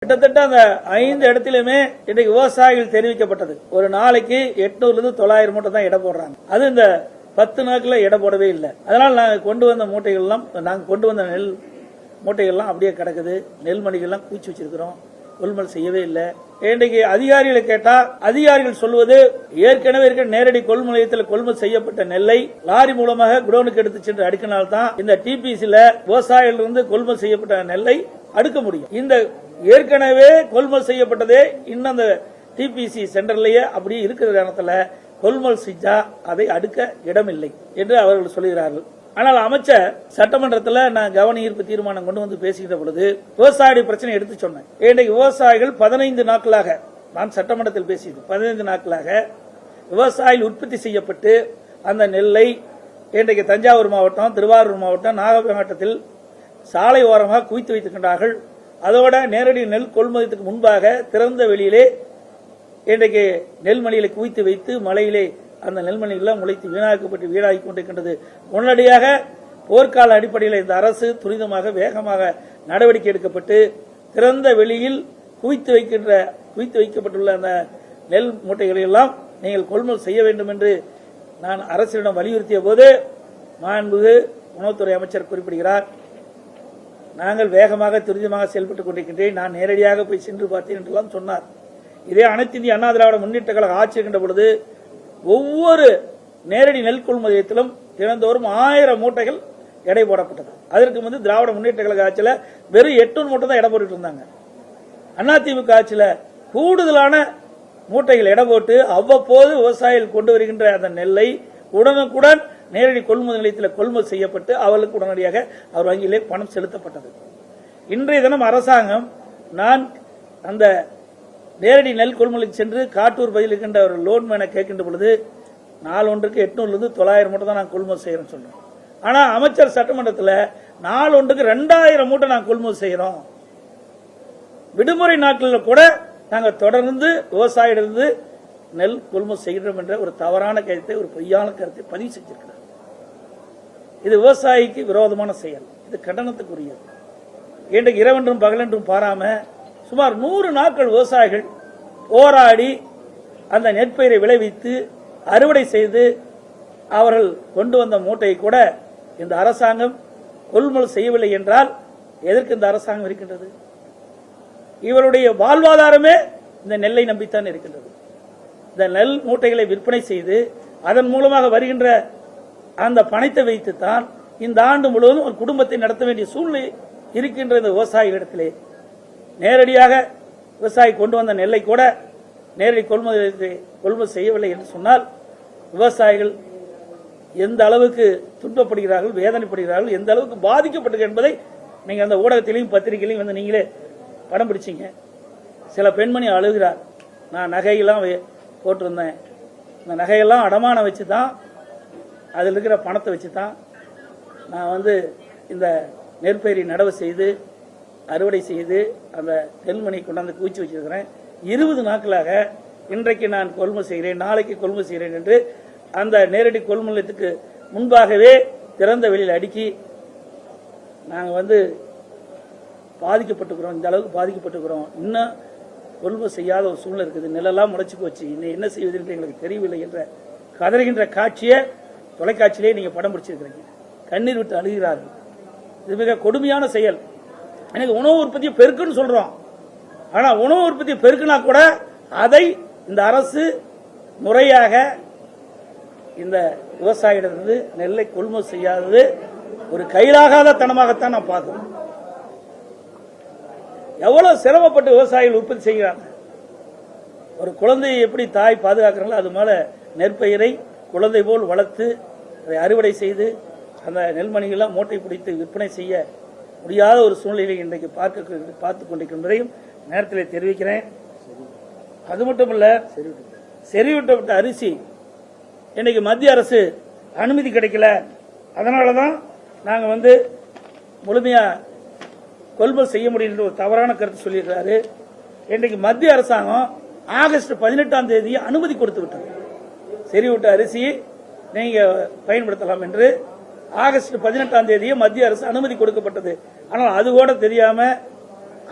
கிட்டத்தட்ட அந்த 5 இடத்திலுமே இன்றைக்கு விவசாயிகள் தெரிவிக்கப்பட்டது. ஒரு நாளைக்கு 800 to 900 மூட்டை தான் எடை போடுறாங்க. அது இந்த 10 நாட்கள எடை போடவே இல்லை. அதனால நாங்கள் கொண்டு வந்த மூட்டைகள் எல்லாம் நெல் மூட்டைகள்லாம் அப்படியே கிடக்குது. நெல்மணிகள்லாம் கூச்சி வச்சிருக்கிறோம். கொள்முதல் செய்யவே இல்லை. இன்றைக்கு அதிகாரிகளை கேட்டா அதிகாரிகள் சொல்வது ஏற்கனவே இருக்க நேரடி கொள்முதல் நிலையத்தில் கொள்முதல் செய்யப்பட்ட நெல்லை லாரி மூலமாக குடோனுக்கு எடுத்து சென்று அடுக்கினால்தான் இந்த டிபிசில விவசாயிகளிலிருந்து கொள்முதல் செய்யப்பட்ட நெல்லை அடுக்க முடியும். இந்த ஏற்கனவே கொள்முதல் செய்யப்பட்டதே இன்னும் அந்த டிபிசி சென்டர்லயே அப்படியே இருக்கிற காரணத்துல கொள்முதல் செஞ்சா அதை அடுக்க இடமில்லை என்று அவர்கள் சொல்கிறார்கள். ஆனால் அமைச்சர் சட்டமன்றத்தில் நான் கவன ஈர்ப்பு தீர்மானம் கொண்டு வந்து பேசுகிற பொழுது விவசாய பிரச்சனை எடுத்து சொன்னேன். இன்றைக்கு விவசாயிகள் 15 நாட்களாக நான் சட்டமன்றத்தில் பேசியது 15 நாட்களாக விவசாயிகள் உற்பத்தி செய்யப்பட்டு அந்த நெல்லை இன்றைக்கு தஞ்சாவூர் மாவட்டம், திருவாரூர் மாவட்டம், நாகப்பட்டினம் மாவட்டத்தில் சாலை ஓரமாக குவித்து வைத்திருக்கின்றார்கள். அதோட நேரடி நெல் கொள்முதலுக்கு முன்பாக திறந்த வெளியிலே இன்றைக்கு நெல்மணிகளை குவித்து வைத்து மழையிலே அந்த நெல்மணிகள் முளைத்து வீணாக்கப்பட்டு வீணாகி கொண்டிருக்கின்றது. உடனடியாக போர்க்கால அடிப்படையில் இந்த அரசு துரிதமாக வேகமாக நடவடிக்கை எடுக்கப்பட்டு திறந்த வெளியில் குவித்து வைக்கப்பட்டுள்ள அந்த நெல் மூட்டைகளை எல்லாம் நீங்கள் கொள்முதல் செய்ய வேண்டும் என்று நான் அரசிடம் வலியுறுத்திய போது மாண்புமிகு உணவுத்துறை அமைச்சர் குறிப்பிடுகிறார், நாங்கள் வேகமாக துரிதமாக செயல்பட்டுக் கொண்டிருக்கின்றேன், நான் நேரடியாக போய் சென்று பார்த்தேன் என்றெல்லாம் சொன்னார். இதே அனைத்து இந்திய அண்ணா திராவிட முன்னேற்ற கழக ஆட்சி இருக்கின்ற பொழுது ஒவ்வொரு நேரடி நெல் கொள்முதலிலும் தினந்தோறும் 1000 மூட்டைகள் எடை போடப்பட்டது. அதற்கு திராவிட முன்னேற்ற கழக ஆட்சியில் வெறும் 800 மூட்டை தான் எடை போட்டு இருந்தாங்க. அதிமுக ஆட்சியில் கூடுதலான மூட்டைகள் எடை போட்டு அவ்வப்போது விவசாயிகள் கொண்டு வருகின்ற அந்த நெல்லை உடனுக்குடன் நேரடி கொள்முதல் நிலையத்தில் கொள்முதல் செய்யப்பட்டு அவர்களுக்கு உடனடியாக அவர் வங்கியிலே பணம் செலுத்தப்பட்டது. இன்றைய தினம் அரசாங்கம் நான் அந்த நேரடி நெல் கொள்முதலுக்கு சென்று காட்டூர் பகுதியில் இருக்கின்ற ஒரு லோன்மேனை கேட்கின்ற பொழுது நாள் ஒன்றுக்கு 800 to 900 மூட்டை தான் நான் கொள்முதல் செய்யறேன்னு சொல்றேன். ஆனா அமைச்சர் சட்டமன்றத்தில் நாள் ஒன்றுக்கு 2000 மூட்டை நான் கொள்முதல் செய்யறோம். விடுமுறை நாட்களில் கூட நாங்கள் தொடர்ந்து விவசாயியிலிருந்து நெல் கொள்முதல் செய்கிறோம் என்ற ஒரு தவறான கருத்தை, ஒரு பொய்யான கருத்தை பதிவு செஞ்சிருக்கிறார். இது விவசாயிக்கு விரோதமான செயல். இது கண்டனத்துக்குரியது. இன்றைக்கு இரவென்றும் பகலென்றும் பாராம சுமார் 100 நாட்கள் விவசாயிகள் போராடி அந்த நெற்பயிரை விளைவித்து அறுவடை செய்து அவர்கள் கொண்டு வந்த மூட்டையை கூட இந்த அரசாங்கம் கொள்முதல் செய்யவில்லை என்றால் எதற்கு இந்த அரசாங்கம் இருக்கின்றது? இவருடைய வாழ்வாதாரமே இந்த நெல்லை நம்பித்தான் இருக்கின்றது. இந்த நெல் மூட்டைகளை விற்பனை செய்து அதன் மூலமாக வருகின்ற அந்த பணத்தை வைத்துத்தான் இந்த ஆண்டு முழுவதும் ஒரு குடும்பத்தை நடத்த வேண்டிய சூழ்நிலை இருக்கின்ற இந்த விவசாயிகளிடத்திலே நேரடியாக விவசாயி கொண்டு வந்த நெல்லை கூட நேரடி கொள்முதல் செய்யவில்லை என்று சொன்னால் விவசாயிகள் எந்த அளவுக்கு துன்பப்படுகிறார்கள், வேதனைப்படுகிறார்கள், எந்த அளவுக்கு பாதிக்கப்பட்டது என்பதை நீங்க அந்த ஊடகத்திலையும் பத்திரிகையிலையும் நீங்களே படம் பிடிச்சிங்க. சில பெண்மணி அழுகிறார், நான் நகையெல்லாம் போட்டிருந்தேன், இந்த நகையெல்லாம் அடமானம் வச்சு தான், அதில் இருக்கிற பணத்தை வச்சு தான் நான் இந்த நெற்பயிரை நடவு செய்து அறுவடை செய்து அந்த நெல்மணி கொண்டாந்து குவிச்சு வச்சிருக்கிறேன். 20 நாட்களாக இன்றைக்கு நான் கொள்முதல் செய்கிறேன், நாளைக்கு கொள்முதல் செய்கிறேன் என்று அந்த நேரடி கொள்முதலுக்கு முன்பாகவே திறந்த வெளியில் அடுக்கி நாங்கள் பாதிக்கப்பட்டுக்கிறோம், இந்த அளவுக்கு பாதிக்கப்பட்டுக்கிறோம், இன்னும் கொள்முதல் செய்யாத ஒரு சூழ்நிலை இருக்குது, நெல்லெல்லாம் முளைச்சு போச்சு, இன்னும் என்ன செய்வது என்று எங்களுக்கு தெரியவில்லை என்ற கதறுகின்ற காட்சியை தொலைக்காட்சியிலே நீங்க படம் பிடிச்சிருக்கிறீங்க. கண்ணீர் விட்டு அழுகிறார்கள். இது மிக கொடுமையான செயல். எனக்கு உணவு உற்பத்தியை பெருக்குன்னு சொல்றோம், ஆனா உணவு உற்பத்தியை பெருக்குனா கூட அதை இந்த அரசு முறையாக இந்த விவசாயியிடமிருந்து நெல்லை கொள்முதல் செய்யாதது ஒரு கையிலாகாத தனமாகத்தான் நான் பார்க்கிறேன். எவ்வளவு சிரமப்பட்டு விவசாயிகள் உற்பத்தி செய்கிறாங்க. ஒரு குழந்தையை எப்படி தாய் பாதுகாக்கிறாங்களோ அது மேல நெற்பயிரை குழந்தை போல் வளர்த்து அதை அறுவடை செய்து அந்த நெல்மணிகள்லாம் மூட்டை பிடித்து விற்பனை செய்ய முடியாத ஒரு சூழ்நிலையை இன்றைக்கு பார்த்துக் கொண்டிருக்கின்றதையும் நேரத்தில் தெரிவிக்கிறேன். அது மட்டுமல்ல, செறிவூட்டப்பட்ட அரிசி இன்னைக்கு மத்திய அரசு அனுமதி கிடைக்கல, அதனாலதான் நாங்க முழுமையா கொள்முதல் செய்ய முடியும் ஒரு தவறான கருத்து சொல்லியிருக்கிறாரு. இன்றைக்கு மத்திய அரசாங்கம் ஆகஸ்ட் 18ஆம் தேதி அனுமதி கொடுத்து விட்டது. செறிவூட்ட அரிசி நீங்க பயன்படுத்தலாம் என்று ஆகஸ்ட் 18ஆம் தேதியே மத்திய அரசு அனுமதி கொடுக்கப்பட்டது. ஆனால் அது கூட தெரியாம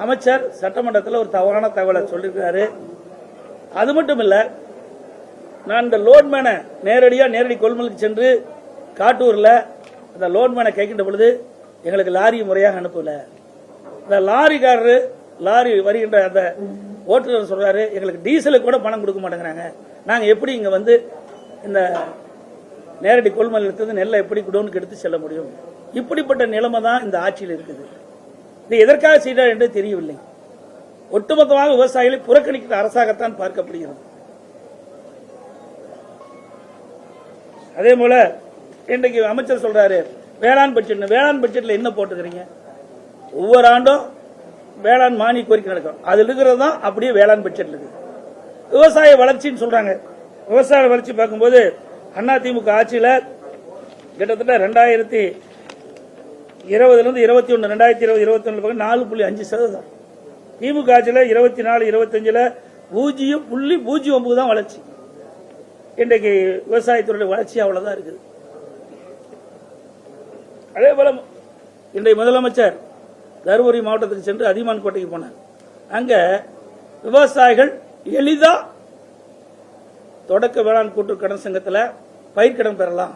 அமைச்சர் சட்டமன்றத்தில் ஒரு தவறான தகவலை சொல்லியிருக்காரு. அது மட்டும் இல்ல, நான் இந்த லோட்மேனை நேரடி கொள்முதலுக்கு சென்று காட்டூர்ல அந்த லோட்மேனை கேட்கின்ற பொழுது எங்களுக்கு லாரி முறையாக அனுப்பல. இந்த லாரி வருகின்ற அந்த ஓட்டுநர் சொல்றாரு, எங்களுக்கு டீசலுக்கு கூட பணம் கொடுக்க மாட்டேங்கிறாங்க, நாங்க எப்படி இங்க வந்து இந்த நேரடி கொள்முதல் எடுத்தது நெல்லை எப்படி குடோனுக்கு எடுத்து செல்ல முடியும்? இப்படிப்பட்ட நிலைமை தான் இந்த ஆட்சியில் இருக்குது. இது எதற்காக செய்தார் என்று தெரியவில்லை. ஒட்டுமொத்தமாக விவசாயிகளை புறக்கணிக்கிற அரசாகத்தான் பார்க்கப்படுகிறது. அதே போல இன்றைக்கு அமைச்சர் சொல்றாரு வேளாண் பட்ஜெட்ல என்ன போட்டுக்கிறீங்க? ஒவ்வொரு ஆண்டும் வேளாண் மானிய கோரிக்கை நடக்கும், அது இருக்கிறது தான் அப்படியே வேளாண் பட்ஜெட்ல இருக்கு. விவசாய வளர்ச்சின்னு சொல்றாங்க. விவசாய வளர்ச்சி பார்க்கும்போது அதிமுக ஆட்சியில் கிட்டத்தட்ட 2020 2021 4.5%. திமுக ஆட்சியில் 24-25 0.09 தான் வளர்ச்சி. இன்றைக்கு விவசாயத்துறைய வளர்ச்சி அவ்வளவுதான் இருக்குது. அதே போல இன்றைய முதலமைச்சர் தருமபுரி மாவட்டத்துக்கு சென்று அதியமான் கோட்டைக்கு போனார். அங்க விவசாயிகள் எளிதா தொடக்க வேளாண் கூட்டுறவு கடன் சங்கத்தில் பயிர்க்கடன் பெறலாம்,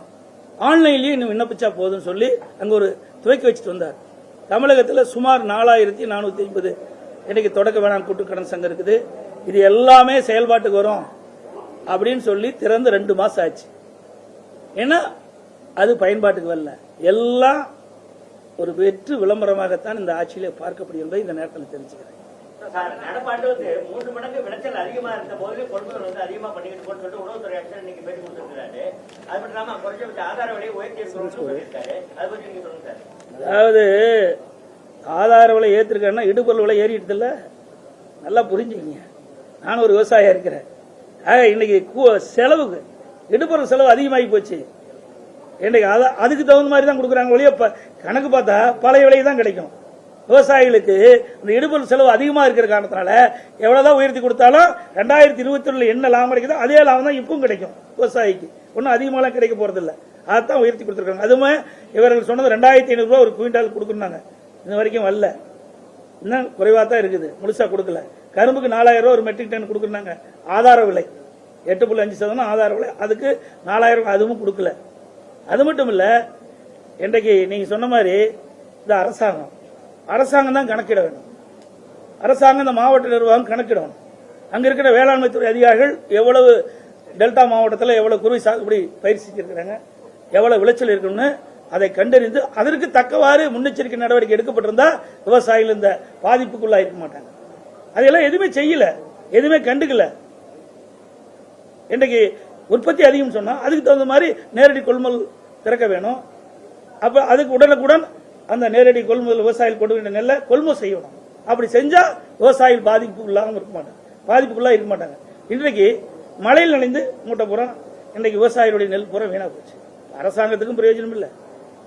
ஆன்லைன்லயே இன்னும் விண்ணப்பிச்சா போதும் சொல்லி அங்க ஒரு துவக்கி வச்சுட்டு வந்தார். தமிழகத்தில் சுமார் 4450 இன்னைக்கு தொடக்க வேளாண் கூட்டுறவு கடன் சங்கம் இருக்குது. இது எல்லாமே செயல்பாட்டுக்கு வரும் அப்படின்னு சொல்லி திறந்து 2 மாசம் ஆச்சு. ஏன்னா அது பயன்பாட்டுக்கு வரல. எல்லாம் ஒரு வெற்று விளம்பரமாகத்தான் இந்த ஆட்சியிலே பார்க்கப்படுகிறது. இந்த நேரத்தில் தெரிஞ்சுக்கிறேன். நடப்பாண்டு 3 மடங்கு விளைச்சல் அதிகமா இருந்த போது கொள்முதல் வந்து அதிகமா பண்ணிக்கிட்டு போன்னு சொல்லிட்டு உணவுத்துறை அமைச்சர் இன்னைக்கு பேட்டி கொடுத்திருக்காரு. அது மட்டும் இல்லாம குறைஞ்சபட்ச ஆதார விலையை உயர்த்தி சொல்லியிருக்காரு. அதை பற்றி நீங்க சொல்லுங்க சார். அதாவது ஆதார விலை ஏற்றிருக்கேன்னா இடுபொருள் விலை ஏறிடுது இல்ல, நல்லா புரிஞ்சுக்கீங்க. நான் ஒரு விவசாயியா இருக்கிறேன். இன்னைக்கு செலவுக்கு இடுபொருள் செலவு அதிகமாகி போச்சு. இன்னைக்கு அதுக்கு தகுந்த மாதிரி தான் கொடுக்குறாங்க ஒழிய கணக்கு பார்த்தா பழைய விலை தான் கிடைக்கும். விவசாயிகளுக்கு இந்த இடுபொருள் செலவு அதிகமா இருக்கிற காரணத்தினால எவ்வளவுதான் உயர்த்தி கொடுத்தாலும் 2021 என்ன லாபம் கிடைக்குதோ அதே லாபம் தான் இப்பவும் கிடைக்கும். விவசாயிக்கு ஒன்னும் அதிகமாலாம் கிடைக்க போறதில்லை. அதான் உயர்த்தி கொடுத்திருக்காங்க. அதுவுமே இவர்கள் சொன்னது 2500 ரூபாய் ஒரு குவிண்டால் கொடுக்கறாங்க. இது வரைக்கும் வரல, இன்னும் குறைவா தான் இருக்குது, முழுசா கொடுக்கல. கரும்புக்கு 4000 ரூபாய் ஒரு மெட்ரிக் டன் கொடுக்கறாங்க ஆதார விலை, 8.5% ஆதார விலை, அதுக்கு 4000 அதுவும் கொடுக்கல. அது மட்டும் இல்ல, இன்றைக்கு நீங்க சொன்ன மாதிரி இந்த அரசாங்கம் தான் கணக்கிட வேண்டும். அரசாங்கம் இந்த மாவட்ட நிர்வாகம் கணக்கிடணும். அங்க இருக்கிற வேளாண்மை துறை அதிகாரிகள் எவ்வளவு டெல்டா மாவட்டத்தில் எவ்வளவு குறுவை சாகுபடி பயிர் செஞ்சிருக்கிறாங்க, எவ்வளவு விளைச்சல் இருக்குன்னு அதை கண்டறிந்து அதற்கு தக்கவாறு முன்னெச்சரிக்கை நடவடிக்கை எடுக்கப்பட்டிருந்தா விவசாயிகள் இந்த பாதிப்புக்குள்ளா இருக்க மாட்டாங்க. அதெல்லாம் எதுவுமே செய்யல, எதுவுமே கண்டுக்கல. இன்றைக்கு உற்பத்தி அதிகம் சொன்னா அதுக்கு தகுந்த மாதிரி நேரடி கொள்முதல் திறக்க வேணும். அப்ப அதுக்கு உடனுக்குடன் அந்த நேரடி கொள்முதல் விவசாயிகள் கொண்டு வந்த நெல்லை கொள்முதல் செய்யணும். அப்படி செஞ்சா விவசாயிகள் பாதிப்புக்குள்ளாக இருக்க மாட்டாங்க. இன்றைக்கு மழையில் நனைந்து மூட்டை பூரா இன்றைக்கு விவசாயிகளுடைய நெல் பூரா வீணா போச்சு. அரசாங்கத்துக்கும் பிரயோஜனம் இல்லை,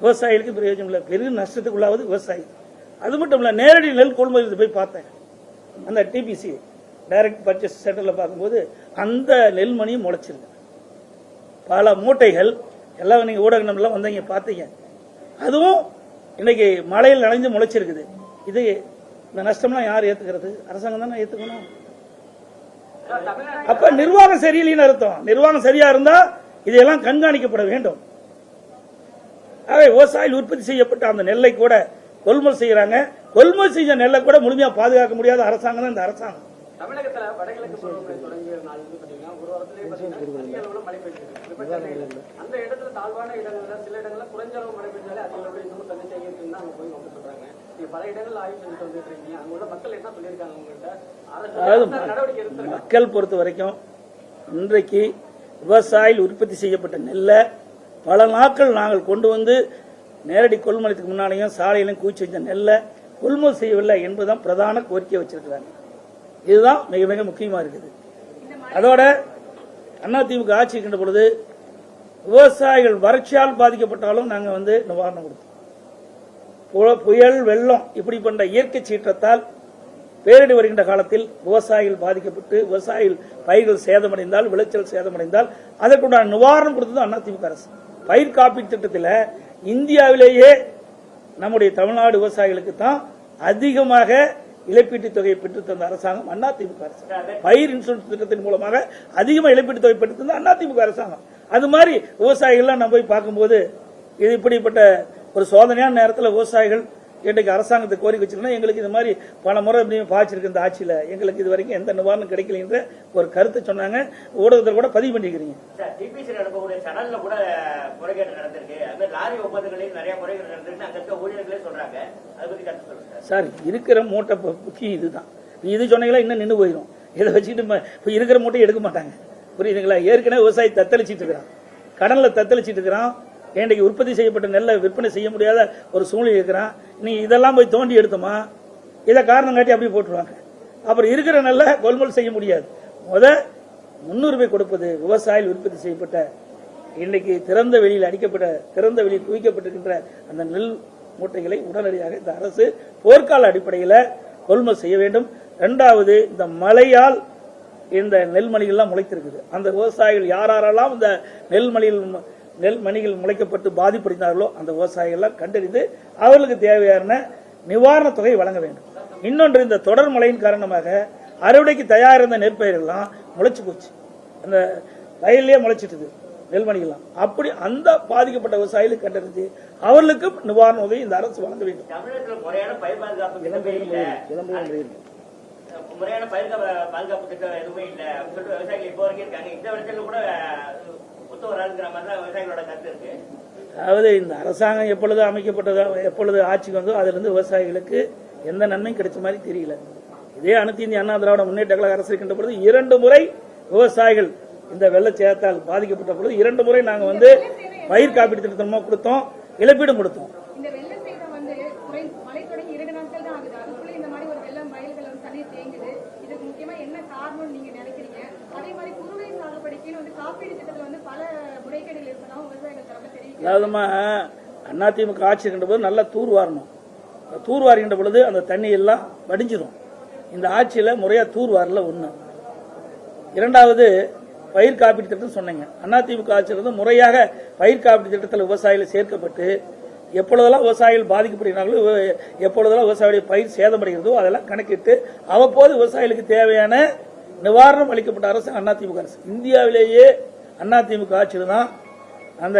விவசாயிகளுக்கும் பிரயோஜனம் இல்லை. பெரும் நஷ்டத்துக்குள்ளாவது விவசாயி. அது மட்டும் இல்ல, நேரடி நெல் கொள்முதல் போய் பார்த்தேன். அந்த டிபிசி டைரக்ட் பர்ச்சேஸ் சென்டர்ல பார்க்கும்போது அந்த நெல்மணியும் முளைச்சிருக்கு. பல மூட்டைகள் எல்லாம் நீங்க ஊடகம் வந்தீங்க பார்த்தீங்க. அதுவும் இன்னைக்கு மழையில் நனைஞ்சு முளைச்சிருக்குது. இது இந்த நஷ்டம்லாம் யார் ஏத்துக்கிறது? அரசாங்கம் தானே ஏத்துக்கணும். அப்ப நிர்வாகம் சரியில்லைன்னு அர்த்தம். நிர்வாகம் சரியா இருந்தா இதெல்லாம் கண்காணிக்கப்பட வேண்டும். விவசாயிகள் உற்பத்தி செய்யப்பட்ட அந்த நெல்லை கூட கொள்முதல் செய்யறாங்க. கொள்முதல் செஞ்ச நெல்லை கூட முழுமையா பாதுகாக்க முடியாத அரசாங்கம் தான் இந்த அரசாங்கம். தமிழகத்துல வடகிழக்கு பருவமழை தொடங்கிய நாள் பாத்தீங்கன்னா ஒரு வாரத்திலேயே அதிக அளவுல மழை பெய்யுது. அந்த இடத்துல தாழ்வான இடங்கள்ல சில இடங்கள்ல குறைஞ்ச அளவு மழை பெய்ஞ்சாலே அதிக அளவுல இன்னும் தண்ணி தேங்கிருக்குன்னு அங்க போய் வந்து சொல்றாங்க. நீங்க பல இடங்கள் ஆய்வு செஞ்சுட்டு வந்துட்டு இருக்கீங்க. அங்க உள்ள மக்கள் என்ன சொல்லியிருக்காங்க உங்கள்கிட்ட? நடவடிக்கை எடுத்து மக்கள் பொறுத்த வரைக்கும் இன்றைக்கு விவசாயிகள் உற்பத்தி செய்யப்பட்ட நெல்லை பல நாட்கள் நாங்கள் கொண்டு வந்து நேரடி கொள்முதலுக்கு முன்னாலேயும் சாலையிலும் கூச்சி செஞ்ச நெல்லை கொள்முதல் செய்யவில்லை என்பதுதான் பிரதான கோரிக்கை வச்சிருக்கிறாங்க. இதுதான் மிக மிக முக்கியமா இருக்குது. அதோட அதிமுக ஆட்சி இருக்கின்ற பொழுது விவசாயிகள் வறட்சியால் பாதிக்கப்பட்டாலும் நாங்க நிவாரணம் கொடுத்தோம். புயல், வெள்ளம் இப்படி போன்ற இயற்கை சீற்றத்தால் பேரிடி வருகின்ற காலத்தில் விவசாயிகள் பாதிக்கப்பட்டு விவசாயிகள் பயிர்கள் சேதமடைந்தால், விளைச்சல் சேதமடைந்தால் அதற்குண்டான நிவாரணம் கொடுத்தது அதிமுக அரசு. பயிர் காப்பீட்டு திட்டத்தில் இந்தியாவிலேயே நம்முடைய தமிழ்நாடு விவசாயிகளுக்கு தான் அதிகமாக இழப்பீட்டுத் தொகையை பெற்றுத் தந்த அரசாங்கம் அதிமுக அரசாங்கம். பயிர் இன்சூரன்ஸ் திட்டத்தின் மூலமாக அதிகமா இழப்பீட்டுத் தொகை பெற்றுத் தந்த அதிமுக அரசாங்கம். அது மாதிரி விவசாயிகள்லாம் நம்ம போய் பார்க்கும்போது இது இப்படிப்பட்ட ஒரு சோதனையான நேரத்தில் விவசாயிகள் இன்றைக்கு அரசாங்கத்தை கோரிக்கை வச்சிருக்கோம். எங்களுக்கு இது மாதிரி பல முறை பாய்ச்சிருக்கு இந்த ஆட்சியில், எங்களுக்கு இது வரைக்கும் எந்த நிவாரணம் கிடைக்கல என்ற ஒரு கருத்தை சொன்னாங்க. ஊடகத்தில் கூட பதிவு பண்ணிக்கிறீங்க. டிபிசி அனுப்பக்கூடிய சேனல்ல கூட முறைகேடு நடந்திருக்கு. அந்த லாரி ஒப்பந்தங்களில் நிறைய முறைகேடு நடந்திருக்கு அங்க இருக்க ஊழியர்களே சொல்றாங்க. அதை பத்தி கருத்து சொல்லுங்க சார். இருக்கிற மூட்டை முக்கியம் இதுதான். இது சொன்னீங்களா இன்னும் நின்று போயிடும். இதை வச்சுட்டு இருக்கிற மூட்டை எடுக்க மாட்டாங்க. புரியுதுங்களா? ஏற்கனவே விவசாயி தத்தளிச்சிட்டு இருக்கிறான், கடன்ல தத்தளிச்சிட்டு இருக்கிறான். இன்றைக்கு உற்பத்தி செய்யப்பட்ட நெல்லை விற்பனை செய்ய முடியாத ஒரு சூழ்நிலை இருக்கிறான். நீ இதெல்லாம் போய் தோண்டி எடுத்தோமா, இதை காரணம் காட்டி அப்படியே போட்டுருவாங்க. அப்புறம் இருக்கிற நெல்லை கொள்முதல் செய்ய முடியாது. முன்னுரிமை கொடுப்பது விவசாயிகள் உற்பத்தி செய்யப்பட்ட இன்னைக்கு திறந்த வெளியில் அடிக்கப்பட்ட திறந்த வெளியில் குவிக்கப்பட்டிருக்கின்ற அந்த நெல் மூட்டைகளை உடனடியாக இந்த அரசு போர்க்கால அடிப்படையில் கொள்முதல் செய்ய வேண்டும். இரண்டாவது, இந்த மழையால் இந்த நெல்மணிகள்லாம் முளைத்திருக்குது. அந்த விவசாயிகள் யாரெல்லாம் இந்த நெல்மணிகள் முளைக்கப்பட்டு பாதிப்படைந்தார்களோ அந்த விவசாயிகள் கண்டறிந்து அவர்களுக்கு தேவையான நிவாரண தொகை வழங்க வேண்டும். இன்னொன்று, இந்த தொடர் மழையின் காரணமாக அறுவடைக்கு தயாரிருந்த நெற்பயிரெல்லாம் முளைச்சு போச்சு. அந்த வயல்லே முளைச்சிட்டு நெல்மணிகள்லாம். அப்படி அந்த பாதிக்கப்பட்ட விவசாயிகளுக்கு கண்டறிந்து அவர்களுக்கும் நிவாரண உதவி இந்த அரசு வழங்க வேண்டும். தமிழகத்தில் முறையான பயிர் பாதுகாப்பு முறையான பயிர் பாதுகாப்பு திட்டம் எதுவுமே இல்லை அப்படின்னு சொல்லிட்டு விவசாயிகள் இப்போ வரைக்கும் இருக்காங்க. இந்த வருஷத்துல கூட ஒத்து வராதுங்கிற மாதிரி தான் விவசாயிகளோட கருத்து இருக்கு. அதாவது இந்த அரசாங்கம் எப்பொழுது அமைக்கப்பட்டதோ, எப்பொழுது ஆட்சிக்கு வந்தோ அதிலிருந்து விவசாயிகளுக்கு எந்த நன்மையும் கிடைச்ச மாதிரி தெரியல. இதே அனைத்து இந்திய அண்ணா திராவிட முன்னேற்ற கழக அரசு இருக்கின்ற பொழுது 2 முறை விவசாயிகள் இந்த வெள்ளச்சேதத்தால் பாதிக்கப்பட்ட பொழுது 2 முறை நாங்க பயிர் காப்பீடு திட்டமா கொடுத்தோம், இழப்பீடும் கொடுத்தோம். அதாவதுமா அதிமுக ஆட்சி இருக்கின்ற போது நல்லா தூர்வாரணும். தூர்வாருகின்ற பொழுது அந்த தண்ணி எல்லாம் வடிஞ்சிடும். இந்த ஆட்சியில முறையா தூர்வாரல. ஒண்ணு. இரண்டாவது, பயிர் காப்பீடு திட்டம் சொன்னீங்க. அதிமுக ஆட்சியிலிருந்து முறையாக பயிர் காப்பீடு திட்டத்தில் விவசாயிகள் சேர்க்கப்பட்டு எப்பொழுதெல்லாம் விவசாயிகள் பாதிக்கப்படுகிறார்களோ, எப்பொழுதெல்லாம் விவசாயிகளுடைய பயிர் சேதமடைகிறதோ அதெல்லாம் கணக்கிட்டு அவ்வப்போது விவசாயிகளுக்கு தேவையான நிவாரணம் அளிக்கப்பட்ட அரசு அதிமுக அரசு. இந்தியாவிலேயே அதிமுக ஆட்சியில் தான் அந்த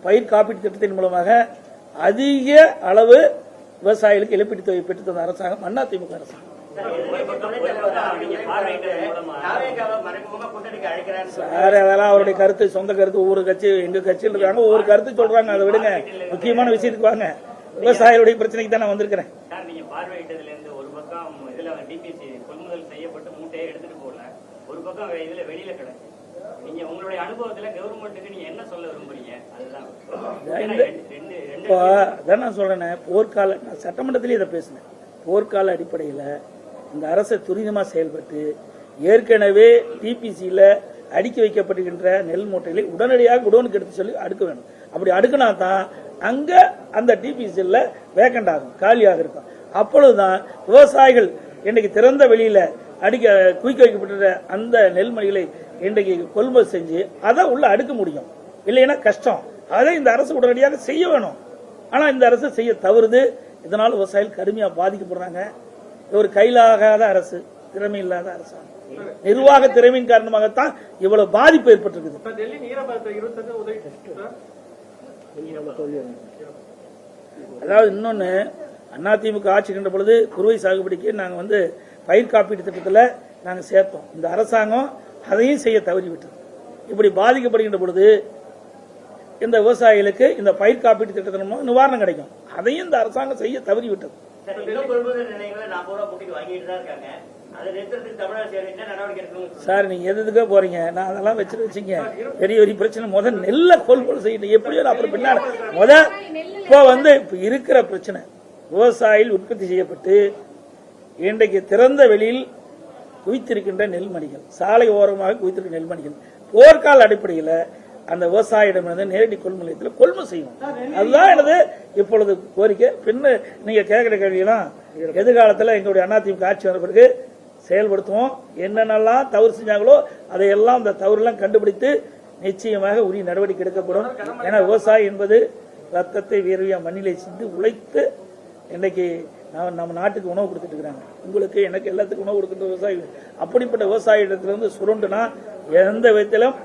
பயிர் காப்பீட்டு திட்டத்தின் மூலமாக அதிக அளவு விவசாயிகளுக்கு இழப்பீட்டு தொகை பெற்று தந்த அரசாங்கம் அதிமுக அரசாங்கம். சார், அதெல்லாம் அவருடைய கருத்து, சொந்த கருத்து. ஒவ்வொரு கட்சி, எங்க கட்சியில் இருக்காங்க ஒவ்வொரு கருத்து சொல்றாங்க. அதை விடுங்க, முக்கியமான விஷயத்துக்கு வாங்க. விவசாயிகளுடைய பிரச்சனைக்கு தான் நான் வந்திருக்கிறேன். நீங்க பார்வையிட்டதுல இருந்து ஒரு பக்கம் இதுல டிபிசி கொள்முதல் செய்யப்பட்டு மூட்டையை எடுத்துட்டு போல, ஒரு பக்கம் இதுல வெளியில கிடக்கு. நீங்க உங்களுடைய அனுபவத்துல கவர்மெண்ட்டுக்கு நீங்க என்ன சொல்ல விரும்புறீங்க? இப்போ அதான் நான் சொல்றேன், போர்க்கால நான் சட்டமன்றத்திலேயே இதை பேசினேன். போர்க்கால அடிப்படையில் இந்த அரசு துரிதமா செயல்பட்டு ஏற்கனவே டிபிசியில அடுக்கி வைக்கப்படுகின்ற நெல் மூட்டைகளை உடனடியாக குடோனுக்கு எடுத்து சொல்லி அடுக்க வேண்டும். அப்படி அடுக்கினா தான் அங்க அந்த டிபிசியில வேக்கண்ட் ஆகும், காலியாக இருக்கும். அப்பொழுதுதான் விவசாயிகள் இன்றைக்கு திறந்த வெளியில குவிக்க வைக்கப்பட்ட அந்த நெல்மணிகளை இன்றைக்கு கொள்முதல் செஞ்சு அதை உள்ள அடுக்க முடியும். இல்லைன்னா கஷ்டம். அதை இந்த அரசு உடனடியாக செய்ய வேணும். ஆனா இந்த அரசு செய்ய தவறுது. இதனால விவசாயிகள் கடுமையா பாதிக்கப்படுறாங்க. ஒரு கையிலாகாத அரசு, திறமை இல்லாத அரசாங்கம், நிர்வாக திறமையின் காரணமாகத்தான் இவ்வளவு பாதிப்பு ஏற்பட்டிருக்குது. அதாவது இன்னொன்னு, அதிமுக ஆட்சிக்கின்ற பொழுது குறுவை சாகுபடிக்கு நாங்க பயிர் காப்பீட்டு திட்டத்தில் நாங்க சேர்த்தோம். இந்த அரசாங்கம் அதையும் செய்ய தவறிவிட்டது. இப்படி பாதிக்கப்படுகின்ற பொழுது இந்த விவசாயிகளுக்கு இந்த பயிர் காப்பீட்டு திட்டத்தின் மூலம் நிவாரணம் கிடைக்கும். அதையும் இந்த அரசாங்கம் செய்ய தவறிவிட்டது. சார், நீங்க எதுக்கோ போறீங்க? நான் அதெல்லாம் வச்சுங்க. பெரிய பெரிய பிரச்சனை. முதல் நெல்ல கொள்முதல் செய்யணும் எப்படியோ. அப்புறம் பின்னாடி இப்ப இருக்கிற பிரச்சனை, விவசாயிகள் உற்பத்தி செய்யப்பட்டு இன்றைக்கு திறந்த வெளியில் குவித்திருக்கின்ற நெல்மணிகள், சாலை ஓரமாக குவித்திருக்கிற நெல்மணிகள் போர்க்கால அடிப்படையில் அந்த விவசாயிடமிருந்து நேரடி கொள்முதல் கொள்முதல் செய்யும். அதுதான் எனது இப்பொழுது கோரிக்கை. பின்ன நீங்க கேட்கிற கேள்வியெல்லாம் எதிர்காலத்தில் எங்களுடைய அதிமுக ஆட்சி வர பிறகு செயல்படுத்துவோம். என்னென்னலாம் தவறு செஞ்சாங்களோ அதையெல்லாம் அந்த தவறுலாம் கண்டுபிடித்து நிச்சயமாக உரிய நடவடிக்கை எடுக்கப்படும். ஏன்னா விவசாயி என்பது ரத்தத்தை வேர்வையா மண்ணிலை சிந்து உழைத்து இன்றைக்கு நம்ம நாட்டுக்கு உணவு கொடுத்துட்டு இருக்காங்க. உங்களுக்கு எனக்கு எல்லாத்துக்கும் உணவு கொடுக்கின்ற விவசாயிகள். அப்படிப்பட்ட விவசாயிடத்திலிருந்து சுருண்டுனா எந்த விதத்திலும்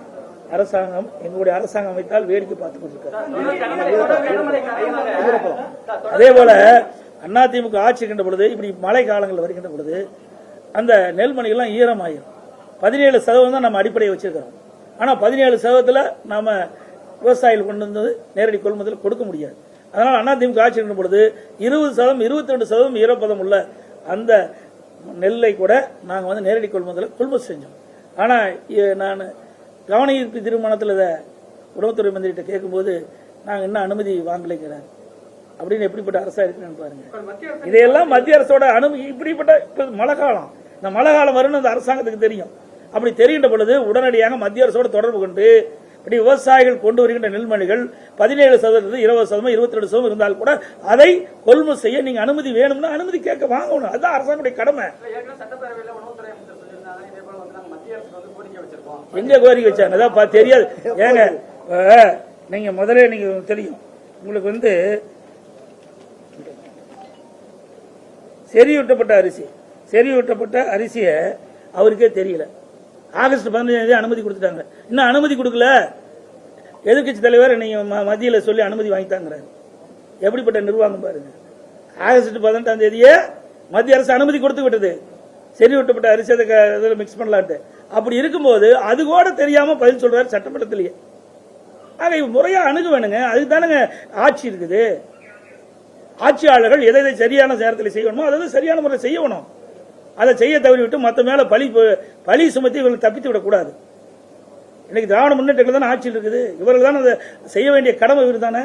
அரசாங்கம் எங்களுடைய அரசாங்கம் வைத்தால் வேடிக்கை பார்த்துக் கொண்டிருக்காங்க. அதே போல அதிமுக ஆட்சி இருக்கின்ற பொழுது இப்படி மழை காலங்கள் வருகின்ற பொழுது அந்த நெல்மணிகள்லாம் ஈரமாயிரும். 17% தான் நம்ம அடிப்படையை வச்சிருக்கிறோம். ஆனா 17% நாம விவசாயிகள் கொண்டு வந்து நேரடி கொள்முதல் கொடுக்க முடியாது. அதனால அதிமுக ஆட்சி இருக்கின்ற பொழுது 20%, 22% ஈரப்பதம் உள்ள அந்த நெல்லை கூட நாங்க வந்து நேரடி கொள்முதல் செஞ்சோம். ஆனா நான் கவன ஈர்ப்பு தீர்மானத்தில் உணவுத்துறை மந்திரிகிட்ட கேட்கும்போது நாங்க இன்னும் அனுமதி வாங்கலைங்கிறாங்க. அப்படின்னு எப்படிப்பட்ட அரசா இருக்குன்னு பாருங்க. இதையெல்லாம் மத்திய அரசோட அனுமதி. இப்படிப்பட்ட மழை காலம், இந்த மழை காலம் வரும்னு அந்த அரசாங்கத்துக்கு தெரியும். அப்படி தெரிகின்ற பொழுது உடனடியாக மத்திய அரசோட தொடர்பு கொண்டு இப்படி விவசாயிகள் கொண்டு வருகின்ற நெல்மணிகள் 17%, 20%, 22% இருந்தால் கூட அதை கொள்முதல் செய்ய நீங்க அனுமதி வேணும்னா அனுமதி கேட்க வாங்கணும். அதுதான் அரசாங்கத்துடைய கடமை. எங்க கோரிக்கை வச்சாங்க அதான் தெரியாது. ஏங்க நீங்க முதல்ல நீங்க தெரியும் உங்களுக்கு வந்து செறிவூட்டப்பட்ட அரிசியை அவருக்கே தெரியல. ஆகஸ்ட் 15 அனுமதி கொடுத்துட்டாங்க. இன்னும் அனுமதி கொடுக்கல. எதிர்கட்சி தலைவர் நீங்க மத்தியில சொல்லி அனுமதி வாங்கிட்டாங்கிறாரு. எப்படிப்பட்ட நிர்வாகம் பாருங்க. ஆகஸ்ட் 18 மத்திய அரசு அனுமதி கொடுத்து விட்டது செறிவூட்டப்பட்ட அரிசி அதை மிக்ஸ் பண்ணலான்ட்டு. அப்படி இருக்கும்போது அது கூட தெரியாம பதில் சொல்றாரு சட்டமன்றத்திலேயே. ஆக முறையா அணுக வேணுங்க. அதுக்கு தானுங்க ஆட்சி இருக்குது. ஆட்சியாளர்கள் எதை சரியான நேரத்தில் செய்யணுமோ அதை சரியான முறை செய்யணும். அதை செய்ய தவறிவிட்டு மற்ற மேல பழி சுமத்தி இவர்கள் தப்பித்து விடக்கூடாது. இன்னைக்கு திராவிட முன்னேற்ற தானே ஆட்சியில் இருக்குது. இவர்கள் தான் அதை செய்ய வேண்டிய கடமை இவர் தானே.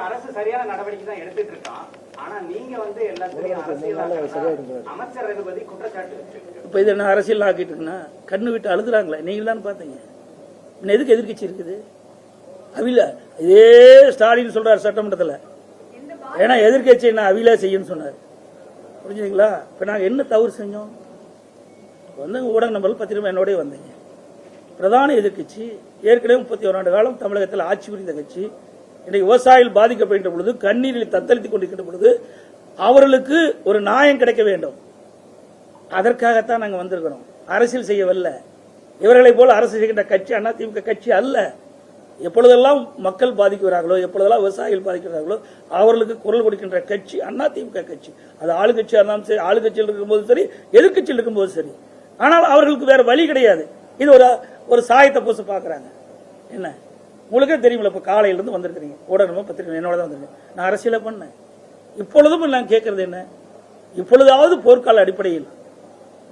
அரசு சரியான நடவடிக்கை தான் எடுத்துட்டு இருக்கான். ஆனா நீங்க வந்து எல்லாத்தையும் அமைச்சர் ரகுபதி குற்றச்சாட்டு. இப்ப இது என்ன அரசியல் ஆக்கிட்டு இருக்குன்னா கண்ணு விட்டு அழுதுறாங்களே. நீங்க தான் பாத்தீங்க. எதுக்கு எதிர்கட்சி இருக்குது? அவில இதே ஸ்டாலின் சொல்றாரு சட்டமன்றத்தில். ஏன்னா எதிர்கட்சி என்ன அவில செய்யும் சொன்னார். புரிஞ்சுங்களா? இப்ப நாங்க என்ன தவறு செஞ்சோம்? வந்து ஊடக நம்பர்கள் பத்திரிகை என்னோட வந்தீங்க. பிரதான எதிர்கட்சி ஏற்கனவே 31 ஆண்டு காலம் தமிழகத்தில் ஆட்சி புரிந்த கட்சி. இன்றைக்கு விவசாயிகள் பாதிக்கப்படுகின்ற பொழுது கண்ணீரில் தத்தளித்துக் கொண்டிருக்கின்ற பொழுது அவர்களுக்கு ஒரு நியாயம் கிடைக்க வேண்டும். அதற்காகத்தான் நாங்கள் வந்திருக்கிறோம். அரசியல் செய்யவில்லை. இவர்களை போல அரசு செய்கின்ற கட்சி அதிமுக கட்சி அல்ல. எப்பொழுதெல்லாம் மக்கள் பாதிக்கிறார்களோ, எப்பொழுதெல்லாம் விவசாயிகள் பாதிக்கிறார்களோ அவர்களுக்கு குரல் கொடுக்கின்ற கட்சி அதிமுக கட்சி. அது ஆளுங்கட்சியா இருந்தாலும் சரி, ஆளுங்கட்சியில் இருக்கும்போது சரி, எதிர்கட்சியில் இருக்கும்போது சரி. ஆனால் அவர்களுக்கு வேற வழி கிடையாது. இது ஒரு சாயத்தை பூச பாக்குறாங்க. என்ன உங்களுக்கே தெரியுமில்ல. இப்ப காலையிலிருந்து வந்திருக்கிறீங்க, ஊடகமா பத்திரிகை என்னோட தான் வந்திருக்கேன். நான் அரசியல பண்ணேன். இப்பொழுதும் நான் கேட்கறது என்ன, இப்பொழுதாவது போர்க்கால அடிப்படையில்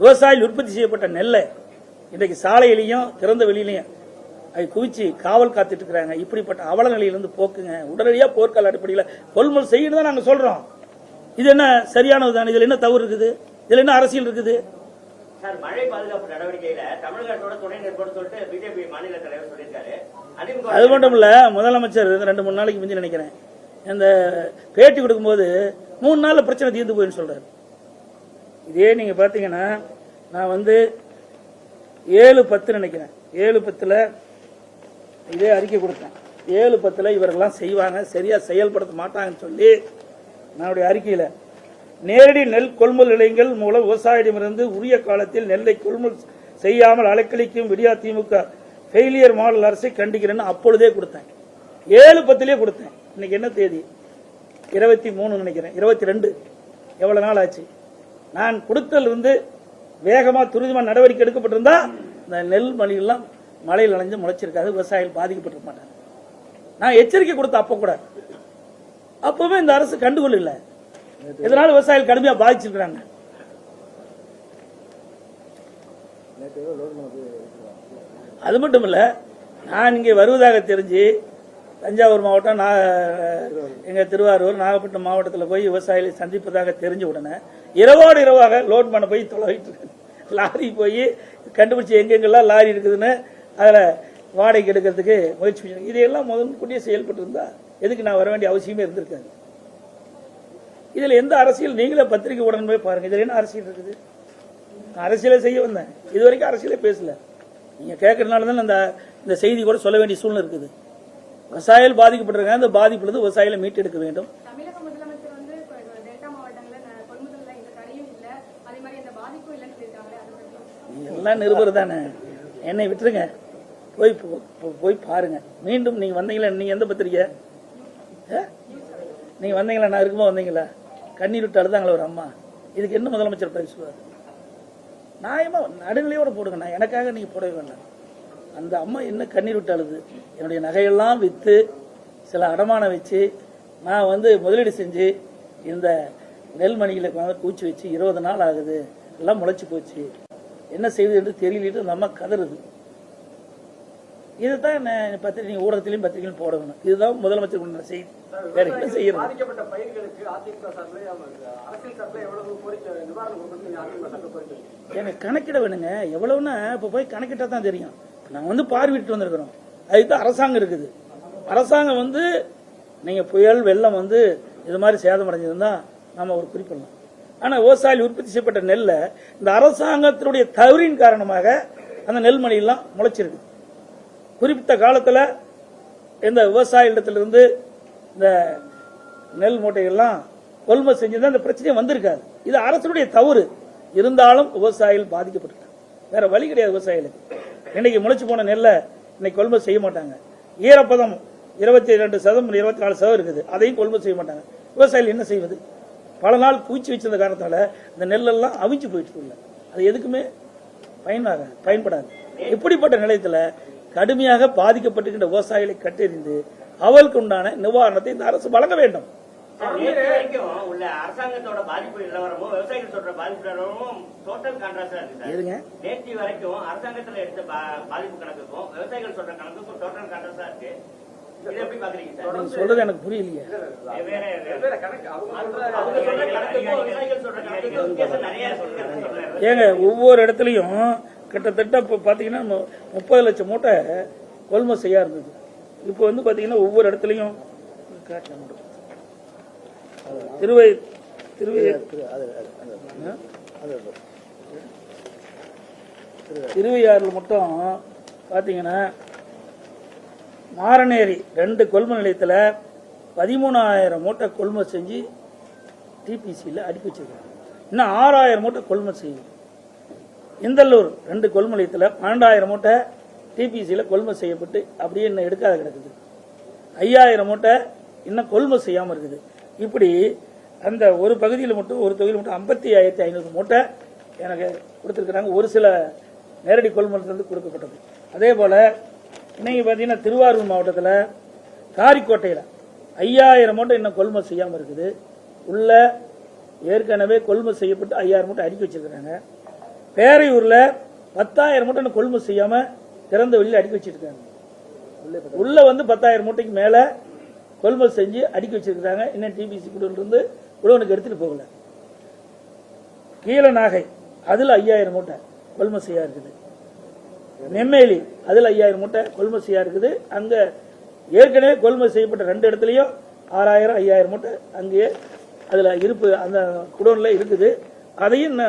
விவசாயிகள் உற்பத்தி செய்யப்பட்ட நெல்லை இன்றைக்கு சாலையிலையும் திறந்த வெளியிலையும் அதை குவிச்சு காவல் காத்துட்டு இருக்கிறாங்க. இப்படிப்பட்ட அவல நிலையிலிருந்து போக்குங்க. உடனடியாக போர்க்கால அடிப்படையில் கொள்முதல் செய்யணும் தான் நாங்க சொல்றோம். இது என்ன சரியானதுதான்? இதுல என்ன தவறு இருக்குது? இதுல என்ன அரசியல் இருக்குது? சார், மழை பாதுகாப்பு நடவடிக்கையில தமிழகத்தோட துணை நிற்போம் சொல்லிட்டு பிஜேபி மாநில தலைவர் சொல்லியிருக்காரு. அது மட்டும் இல்ல, முதலமைச்சர் 2-3 நாளைக்கு முந்தி நினைக்கிறேன் இந்த பேட்டி கொடுக்கும்போது 3 நாள்ல பிரச்சனை தீர்ந்து போயின்னு சொல்றாரு. இதே நீங்க பாத்தீங்கன்னா நான் வந்து 7-10 நினைக்கிறேன், 7-10 இதே அறிக்கை கொடுத்தேன். 7-10 இவர்கள்லாம் செய்வாங்க, சரியா செயல்படுத்த மாட்டாங்கன்னு சொல்லி நம்முடைய அறிக்கையில நேரடி நெல் கொள்முதல் நிலையங்கள் மூலம் விவசாயிடமிருந்து உரிய காலத்தில் நெல்லை கொள்முதல் செய்யாமல் அலைக்கழிக்கும் விடியா திமுக ஃபெயிலியர் மாடல் அரசை கண்டிக்கிறேன்னு அப்பொழுதே கொடுத்தேன். 7-10 கொடுத்தேன். இன்னைக்கு என்ன தேதி? 23 நினைக்கிறேன், 22. எவ்வளவு நாள் ஆச்சு? நான் கொடுத்தல் இருந்து வேகமா துரிதமா நடவடிக்கை எடுக்கப்பட்டிருந்தா இந்த நெல் மணிகள்லாம் மழையில் நனைஞ்சு முளைச்சிருக்காது, விவசாயிகள் பாதிக்கப்பட்டிருக்க மாட்டாங்க. நான் எச்சரிக்கை கொடுத்த அப்ப கூட, அப்பவே இந்த அரசு கண்டுகொள்ள. இதனால விவசாயிகள் கடுமையா பாதிச்சிருக்கிறாங்க. அது மட்டும் இல்ல, நான் இங்கே வருவதாக தெரிஞ்சு தஞ்சாவூர் மாவட்டம், எங்க திருவாரூர், நாகப்பட்டினம் மாவட்டத்தில் போய் விவசாயிகளை சந்திப்பதாக தெரிஞ்ச உடனே இரவோடு இரவாக லோட் பண்ண போய் தொலைவிட்டு லாரி போய் கண்டுபிடிச்சு எங்கெங்கெல்லாம் லாரி இருக்குதுன்னு அதில் வாடகைக்கு எடுக்கிறதுக்கு முயற்சி பண்ணி இதையெல்லாம் முதன்கூட்டியே செயல்பட்டு இருந்தா எதுக்கு நான் வர வேண்டிய அவசியமே இருந்திருக்காது. இதுல எந்த அரசியல்? நீங்களே பத்திரிகை உடனே போய் பாருங்க. இதுல என்ன அரசியல் இருக்குது? நான் அரசியலை செய்ய வந்தேன், இது வரைக்கும் அரசியலே பேசல. நீங்க கேட்கறதுனால தான் இந்த செய்தி கூட சொல்ல வேண்டிய சூழ்நிலை இருக்குது. விவசாயிகள் பாதிக்கப்பட்டிருக்காங்க. அந்த பாதிப்புல இருந்து விவசாயிகளை மீட்டெடுக்க வேண்டும். எல்லாம் நிருபர் தானே, என்னை விட்டுருங்க, போய் போய் பாருங்க. மீண்டும் நீங்க வந்தீங்களா? நீங்க எந்த பத்திரிக்கை? நீங்க வந்தீங்களா? நான் இருக்கும்போது வந்தீங்களா? கண்ணீர் விட்டு அழுதாங்களா ஒரு அம்மா? இதுக்கு என்ன முதலமைச்சர் பேசுவார்? நியாயமா நடுநிலையோட போடுங்க. நான் எனக்காக நீங்க போடவே வேண்டாம். அந்த அம்மா என்ன கண்ணீர் விட்டு அழுது, என்னுடைய நகையெல்லாம் விற்று சில அடமானம் வச்சு நான் முதலீடு செஞ்சு இந்த நெல்மணிகளை பூச்சி வச்சு 20 நாள் ஆகுது, எல்லாம் முளைச்சு போச்சு, என்ன செய்வது என்று தெரியலிட்டு அந்த அம்மா கதறுது. இதுதான் பத்திரிகை ஊடகத்திலையும் பத்திரிகையும் போட வேணும். இதுதான் முதலமைச்சர் கொண்ட செய்தி. வேற என்ன செய்யணும்? பாதிக்கப்பட்ட பயிர்களுக்கு அதிமுக சார்பில் அரசியல் சார்பில் எவ்வளவு கோரிக்கை நிவாரணம் கொடுக்கணும் அதிமுக சார்பில் கோரிக்கை? எனக்கு கணக்கிட வேணுங்க. எவ்வளவுன்னா இப்ப போய் கணக்கிட்டா தான் தெரியும். நாங்க பார்வையிட்டு வந்திருக்கிறோம். அதுதான் அரசாங்கம் இருக்குது. அரசாங்கம் நீங்க புயல் வெள்ளம் இது மாதிரி சேதம் அடைஞ்சிருந்தா நாம ஒரு குறிப்பிடலாம். ஆனா விவசாயிகள் உற்பத்தி செய்யப்பட்ட நெல்ல இந்த அரசாங்கத்தினுடைய தவறின் காரணமாக அந்த நெல்மணி எல்லாம் முளைச்சிருக்கு. குறிப்பிட்ட காலத்துல இந்த விவசாயிகளிடத்திலிருந்து இந்த நெல் மூட்டைகள்லாம் கொள்முதல் செஞ்சிருந்தா இந்த பிரச்சனை வந்திருக்காது. இது அரசுடைய தவறு. இருந்தாலும் விவசாயிகள் பாதிக்கப்பட்டிருக்காங்க. வேற வழி கிடையாது. விவசாயிகளுக்கு இன்னைக்கு முளைச்சு போன நெல்லை இன்னைக்கு கொள்முதல் செய்ய மாட்டாங்க. ஈரப்பதம் 22% 24% இருக்குது, அதையும் கொள்முதல் செய்ய மாட்டாங்க. விவசாயிகள் என்ன செய்வது? பல நாள் பூச்சி வச்சிருந்த காரணத்தால இந்த நெல்லெல்லாம் அவிஞ்சு போயிட்டு இல்லை. அது எதுக்குமே பயன்படாது. இப்படிப்பட்ட நிலையத்தில் கடுமையாக பாதிக்கப்பட்டிருக்கின்ற விவசாயிகளை கட்டெறிந்து அவளுக்கு உண்டான நிவாரணத்தை இந்த அரசு வழங்க வேண்டும். உள்ள அரசாங்கத்தோட பாதிப்பு நிலவரமும் விவசாயிகள் சொல்ற பாதிப்பு நிலவரமும் டோட்டல் கான்ட்ராஸ்டா இருக்கு. நேற்று வரைக்கும் அரசாங்கத்துல எடுத்த பாதிப்பு கணக்குக்கும் விவசாயிகள் சொல்ற கணக்குக்கும் டோட்டல் கான்ட்ராஸ்டா இருக்கு. இதை எப்படி பாக்குறீங்க சார்? சொல்றது எனக்கு புரியலையே. ஏங்க ஒவ்வொரு இடத்துலயும் கிட்டத்தட்ட இப்ப பாத்தீங்கன்னா 30 லட்சம் மூட்டை கொள்முதல் செய்ய இருந்தது. இப்ப பாத்தீங்கன்னா ஒவ்வொரு இடத்துலயும் திருவையாறுல மட்டும் பாத்தீங்கன்னா மாரநேரி 2 கொள்முதல் நிலையத்தில் 13,000 மூட்டை கொள்முதல் செஞ்சு டிபிசியில் அடுக்கி வச்சிருக்காங்க. இன்னும் 6,000 மூட்டை கொள்முதல் செய்யும். இந்தல்லூர் 2 கொள்முதல் நிலையத்தில் 12,000 மூட்டை டிபிசியில் கொள்முதல் செய்யப்பட்டு அப்படியே இன்னும் எடுக்காத கிடக்குது. 5,000 மூட்டை இன்னும் கொள்முதல் செய்யாமல் இருக்குது. இப்படி அந்த ஒரு பகுதியில் மட்டும் ஒரு தொகுதியில் மட்டும் 55,500 மூட்டை எனக்கு கொடுத்துருக்குறாங்க. ஒரு சில நேரடி கொள்முதல் கொடுக்கப்பட்டது. அதே போல இன்னைக்கு பார்த்தீங்கன்னா திருவாரூர் மாவட்டத்தில் காரிக்கோட்டையில் 5,000 மூட்டை இன்னும் கொள்முதல் செய்யாமல் இருக்குது. உள்ள ஏற்கனவே கொள்முதல் செய்யப்பட்டு 5,000 மூட்டை அடுக்கி வச்சிருக்கிறாங்க. பேரையூரில் 10,000 மூட்டை இன்னும் கொள்முதல் செய்யாமல் திறந்த வெளியில் அடுக்கி வச்சிருக்காங்க. உள்ள 10,000 மூட்டைக்கு மேலே கொள்முதல் செஞ்சு அடுக்கி வச்சிருக்கிறாங்க. இன்னும் டிபிசி குடோன்லேருந்து குடோனுக்கு எடுத்துட்டு போகல. கீழநாகை அதில் 5,000 மூட்டை கொள்முதல் செய்யா இருக்குது. நெம்மேலி அதில் 5,000 மூட்டை கொள்முதல் செய்யா இருக்குது. அங்க ஏற்கனவே கொள்முதல் செய்யப்பட்ட 2 இடத்துலயும் 6,000 5,000 மூட்டை அங்கேயே அதுல இருப்பு அந்த குடோன்ல இருக்குது. அதையும்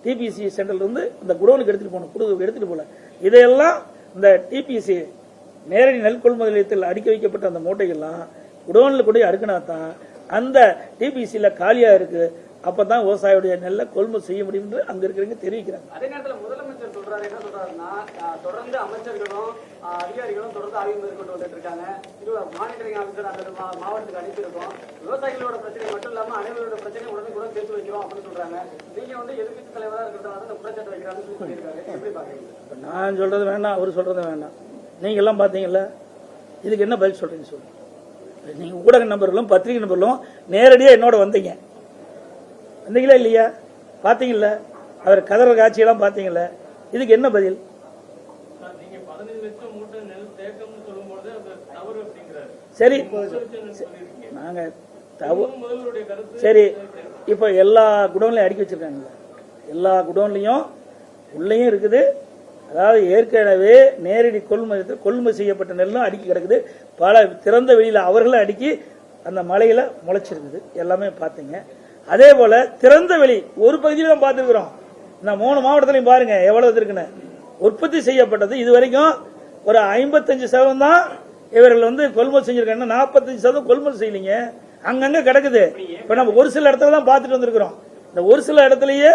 டிபிசி சென்டர்ல இருந்து இந்த குடோனுக்கு எடுத்துட்டு போகணும். எடுத்துட்டு போல இதையெல்லாம் இந்த டிபிசி நேரடி நெல் கொள்முதல் நிலையத்தில் அடுக்கி வைக்கப்பட்ட அந்த மூட்டைகள்லாம் குடோன்ல கூட அடுக்கினா தான் அந்த டிபிசியில் காலியா இருக்கு. அப்பதான் விவசாயியுடைய நெல்லை கொள்முதல் செய்ய முடியும் என்று அங்க இருக்கிறவங்க தெரிவிக்கிறாங்க. அதே நேரத்தில் முதலமைச்சர் சொல்றாரு, என்ன சொல்றாருன்னா, தொடர்ந்து அமைச்சர்களும் அதிகாரிகளும் தொடர்ந்து ஆய்வு மேற்கொண்டு வந்துட்டு இருக்காங்க. இது மானிட்டரிங் ஆஃபீஸர் அந்த மாவட்டத்துக்கு அனுப்பியிருக்கோம். விவசாயிகளோட பிரச்சனை மட்டும் இல்லாம அனைவரோட பிரச்சனை உடனே கூட சேர்த்து வைக்கிறோம் அப்படின்னு சொல்றாங்க. நீங்க எதிர்க்கட்சி தலைவராக இருக்கிறதுனால இந்த குற்றச்சாட்டு வைக்கிறாங்கன்னு சொல்லியிருக்காரு. எப்படி பாக்குறீங்க? நான் சொல்றது வேண்டாம், அவர் சொல்றது வேண்டாம். நீங்க எல்லாம் பாத்தீங்கல்ல, இதுக்கு என்ன பதில் சொல்றீங்க சொல்லுங்க. நீங்க ஊடக நபர்களும் பத்திரிகை நபர்களும் நேரடியா என்னோட வந்தீங்க இல்லையா? பாத்தீங்கல்ல, அவர் கதற காட்சியெல்லாம் பாத்தீங்கல்ல, இதுக்கு என்ன பதில்? சரி, நாங்க சரி, இப்ப எல்லா குடோன்லயும் அடுக்கி வச்சிருக்காங்க. எல்லா குடோன்லயும் உள்ளேயும் இருக்குது. அதாவது ஏற்கனவே நேரடி கொள்முதல் செய்யப்பட்ட நெல்லும் அடுக்கி கிடக்குது. பல திறந்த வெளியில அவர்களும் அடுக்கி அந்த மலையில முளைச்சிருக்குது. எல்லாமே பாத்தீங்க. அதே போல திறந்த வெளி ஒரு பகுதியில தான் பார்த்துருக்கிறோம். இந்த 3 மாவட்டத்திலையும் பாருங்க எவ்வளவு இருக்குன்னு. உற்பத்தி செய்யப்பட்டது இதுவரைக்கும் ஒரு 55% தான் இவர்கள் கொள்முதல் செஞ்சிருக்காங்க. 45% கொள்முதல் செய்யலீங்க, அங்கங்க கிடக்குது. இப்ப நம்ம ஒரு சில இடத்துல தான் பார்த்துட்டு வந்திருக்கிறோம். இந்த ஒரு சில இடத்துலயே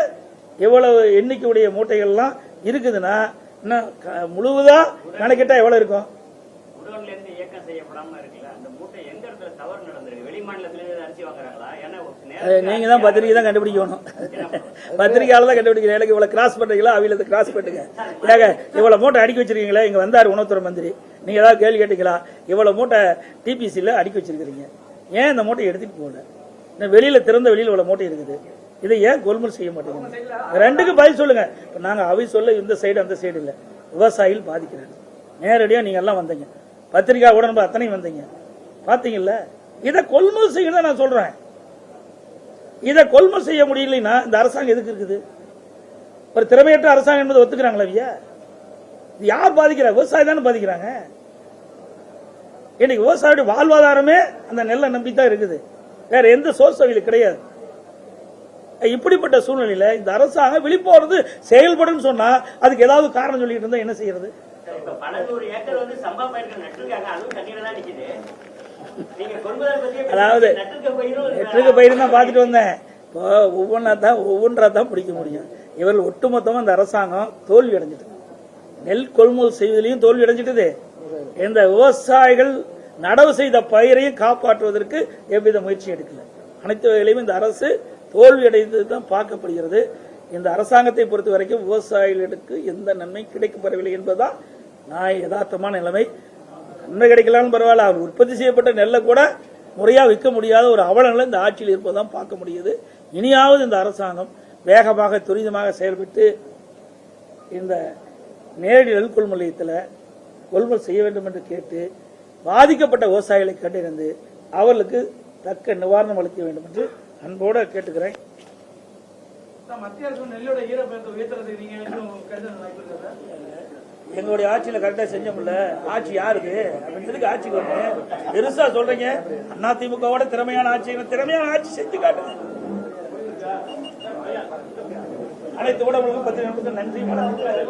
எவ்வளவு எண்ணிக்கையுடைய மூட்டைகள்லாம் இருக்குதுன்னா இன்னும் முழுவதா கணக்கிட்டா எவ்வளவு இருக்கும்? குடோன்ல இருந்து இயக்கம் செய்யப்படாம இருக்குல்ல, அந்த மூட்டை எந்த இடத்துல தவறு நடந்திருக்கு? வெளி மாநிலத்திலிருந்து அரிசி வாங்குறாங்களா? ஏன்னா நீங்க தான் பத்திரிக்கை தான் கண்டுபிடிக்கணும். பத்திரிக்கையால தான் கண்டுபிடிக்கிறேன். எனக்கு இவ்வளவு கிராஸ் பண்றீங்களா, அவையில கிராஸ் பண்ணுங்க. ஏங்க இவ்வளவு மூட்டை அடுக்கி வச்சிருக்கீங்களா? இங்க வந்தாரு உணவுத்துறை மந்திரி, நீங்க ஏதாவது கேள்வி கேட்டீங்களா? இவ்வளவு மூட்டை டிபிசில அடுக்கி வச்சிருக்கீங்க, ஏன் இந்த மூட்டை எடுத்துட்டு போகல? வெளியில திறந்த வெளியில இவ்வளவு மூட்டை இருக்குது, இதை ஏன் கொள்முதல் செய்ய மாட்டேங்குது? ரெண்டுக்கு பதில் சொல்லுங்க. நாங்க அவை சொல்ல இந்த சைடு அந்த சைடு இல்ல, விவசாயிகள் பாதிக்கிறாங்க. நேரடியா நீங்க எல்லாம் வந்தீங்க, பத்திரிகை உடனே அத்தனையும் வந்தீங்க, பாத்தீங்கல்ல. இதை கொள்முதல் செய்யணும் நான் சொல்றேன். இதை கொள்முதல் செய்ய முடியலைன்னா இந்த அரசாங்கம் எதுக்கு இருக்குது? ஒரு திறமையற்ற அரசாங்கம் என்பதை ஒத்துக்கிறாங்களா? இது யார் பாதிக்கிறா? விவசாயி தானே பாதிக்கிறாங்க. இன்னைக்கு விவசாயியோட வாழ்வாதாரமே அந்த நெல்லை நம்பித்தான் இருக்குது, வேற எந்த சோர்ஸ் வகையில் கிடையாது. இப்படிப்பட்ட சூழ்நிலையில இந்த அரசாங்கம் விழிப்போறது செயல்படும் சொன்னா அதுக்கு ஏதாவது காரணம் சொல்லிட்டு இருந்தா என்ன செய்யறது? பல நூறு ஏக்கர் வந்து சம்பா பயிர்கள் நட்டுருக்காங்க, அதுவும் தண்ணீர தான் நிக்குது. அதாவது நெற்றுக்கு பயிர் தான் பார்த்துட்டு வந்தேன். இப்போ ஒவ்வொன்றா தான் பிடிக்க முடியும். இவர்கள் ஒட்டுமொத்தமா இந்த அரசாங்கம் தோல்வி அடைஞ்சிட்டு, நெல் கொள்முதல் செய்வதிலையும் தோல்வி அடைஞ்சிட்டது. இந்த விவசாயிகள் நடவு செய்த பயிரையும் காப்பாற்றுவதற்கு எவ்வித முயற்சி எடுக்கல. அனைத்து வகையிலும் இந்த அரசு தோல்வி அடைந்தது தான் பார்க்கப்படுகிறது. இந்த அரசாங்கத்தை பொறுத்த வரைக்கும் விவசாயிகளுக்கு எந்த நன்மை கிடைக்கப்படவில்லை என்பதுதான் நான் யதார்த்தமான நிலைமை. நன்மை கிடைக்கலாம்னு பரவாயில்ல, அவர் உற்பத்தி செய்யப்பட்ட நெல்லை கூட முறையா விற்க முடியாத ஒரு அவலநிலை இந்த ஆட்சியில் இருப்பதுதான் பார்க்க முடியுது. இனியாவது இந்த அரசாங்கம் வேகமாக துரிதமாக செயல்பட்டு இந்த நேரடி நெல் கொள்முதல் நிலையத்தில் கொள்முதல் செய்ய வேண்டும் என்று கேட்டு பாதிக்கப்பட்ட விவசாயிகளை கண்டறிந்து அவர்களுக்கு தக்க நிவாரணம் அளிக்க வேண்டும் என்று அன்போடு கேட்டுக்கிறேன். மத்திய அரசு நெல்லோட ஈரப்பதத்தை உயர்த்துறதுக்கு நீங்க எங்களுடைய ஆட்சியில கரெக்டா செஞ்சோம்ல, ஆட்சி யாருக்கு அப்படின்னு ஆட்சிக்கு வரணும். பெருசா சொல்றீங்க அதிமுகவோட திறமையான ஆட்சி, திறமையான ஆட்சி செஞ்சு காட்டுங்க. அனைத்து ஊடகங்களுக்கும் பத்திரிகை நன்றி.